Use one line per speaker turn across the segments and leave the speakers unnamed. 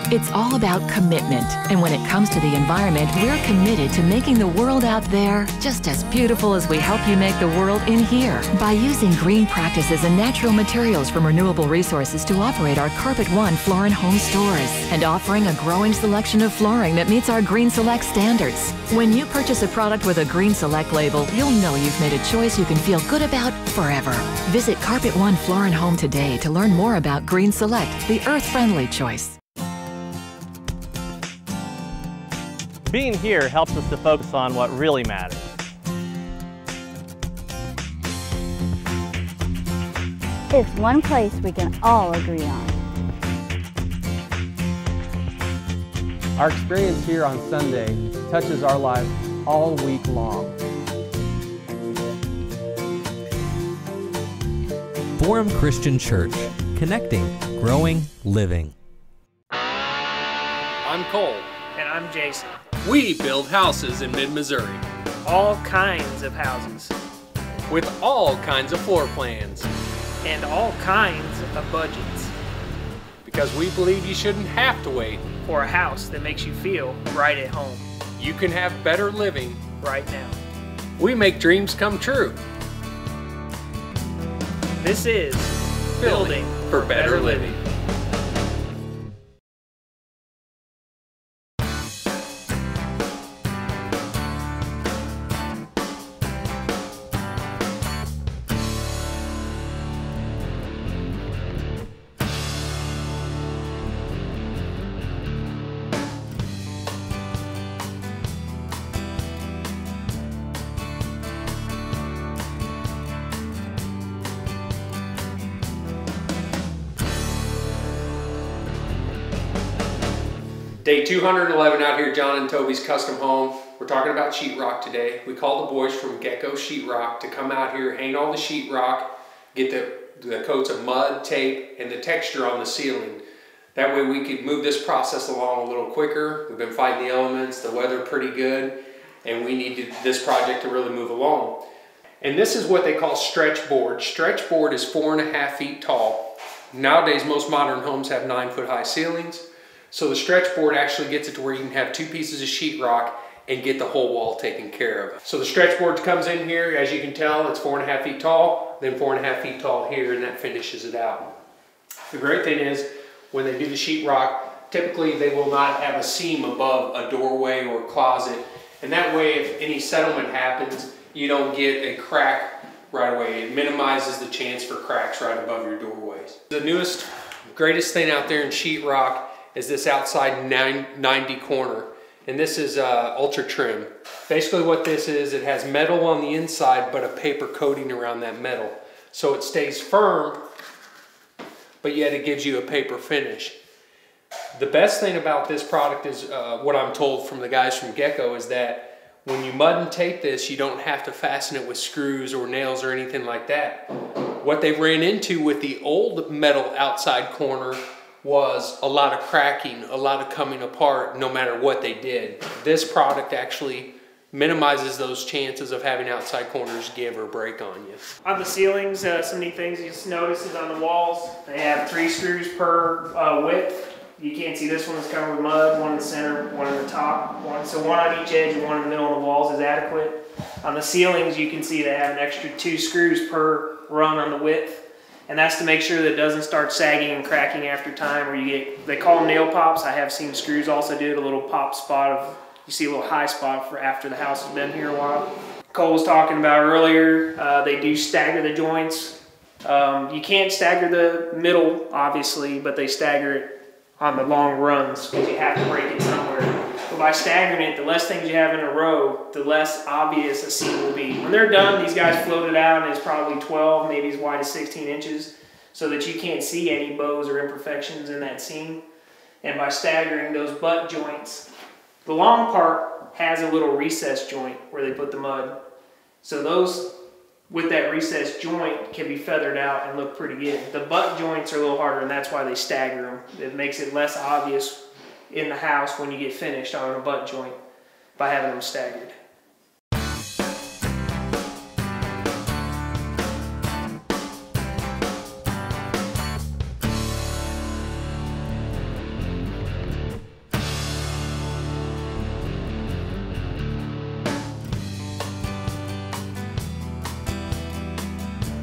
It's all about commitment. And when it comes to the environment, we're committed to making the world out there just as beautiful as we help you make the world in here. By using green practices and natural materials from renewable resources to operate our Carpet One Floor and Home stores, and offering a growing selection of flooring that meets our Green Select standards. When you purchase a product with a Green Select label, you'll know you've made a choice you can feel good about forever. Visit Carpet One Floor and Home today to learn more about Green Select, the earth-friendly choice.
Being here helps us to focus on what really matters.
It's one place we can all agree on.
Our experience here on Sunday touches our lives all week long.
Forum Christian Church, connecting, growing, living.
I'm Cole.
And I'm Jason.
We build houses in mid-Missouri.
All kinds of houses.
With all kinds of floor plans.
And all kinds of budgets.
Because we believe you shouldn't have to wait
for a house that makes you feel right at home.
You can have better living
right now.
We make dreams come true.
This is Building for Better Living.
Day 211 out here at John and Toby's Custom Home. We're talking about sheetrock today. We called the boys from Gecko Sheetrock to come out here, hang all the sheetrock, get the coats of mud, tape, and the texture on the ceiling. That way we could move this process along a little quicker. We've been fighting the elements, the weather pretty good, and we need this project to really move along. And this is what they call stretch board. Stretch board is 4.5 feet tall. Nowadays, most modern homes have 9-foot high ceilings. So the stretch board actually gets it to where you can have 2 pieces of sheetrock and get the whole wall taken care of. So the stretch board comes in here, as you can tell, it's 4.5 feet tall, then 4.5 feet tall here, and that finishes it out. The great thing is, when they do the sheetrock, typically they will not have a seam above a doorway or closet, and that way if any settlement happens, you don't get a crack right away. It minimizes the chance for cracks right above your doorways. The newest, greatest thing out there in sheetrock is this outside 90 corner, and this is ultra trim. Basically what this is, it has metal on the inside but a paper coating around that metal, so it stays firm but yet it gives you a paper finish. The best thing about this product is what I'm told from the guys from Gecko is that when you mud and tape this, you don't have to fasten it with screws or nails or anything like that. What they ran into with the old metal outside corner was a lot of cracking, a lot of coming apart no matter what they did. This product actually minimizes those chances of having outside corners give or break on you.
On the ceilings, some neat things you just notice is on the walls, they have 3 screws per width. You can't see this one is covered with mud, one in the center, one in the top. So one on each edge and one in the middle of the walls is adequate. On the ceilings, you can see they have an extra 2 screws per run on the width. And that's to make sure that it doesn't start sagging and cracking after time, or you get, they call them nail pops. I have seen screws also do it, a little pop spot of, you see a little high spot for after the house has been here a while. Cole was talking about earlier, they do stagger the joints. You can't stagger the middle, obviously, but they stagger it on the long runs because you have to break it somewhere. But by staggering it, the less things you have in a row, the less obvious a seam will be. When they're done, these guys float it out and it's probably 12, maybe as wide as 16 inches, so that you can't see any bows or imperfections in that seam. And by staggering those butt joints, the long part has a little recessed joint where they put the mud. So those with that recessed joint can be feathered out and look pretty good. The butt joints are a little harder, and that's why they stagger them. It makes it less obvious in the house when you get finished on a butt joint by having them staggered.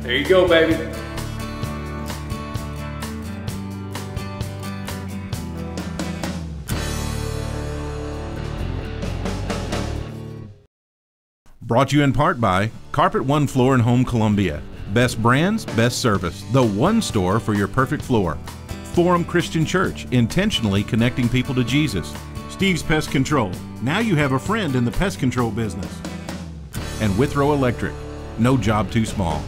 There you go, baby.
Brought to you in part by Carpet One Floor and Home Columbia. Best brands, best service. The one store for your perfect floor. Forum Christian Church, intentionally connecting people to Jesus.
Steve's Pest Control. Now you have a friend in the pest control business.
And Withrow Electric. No job too small.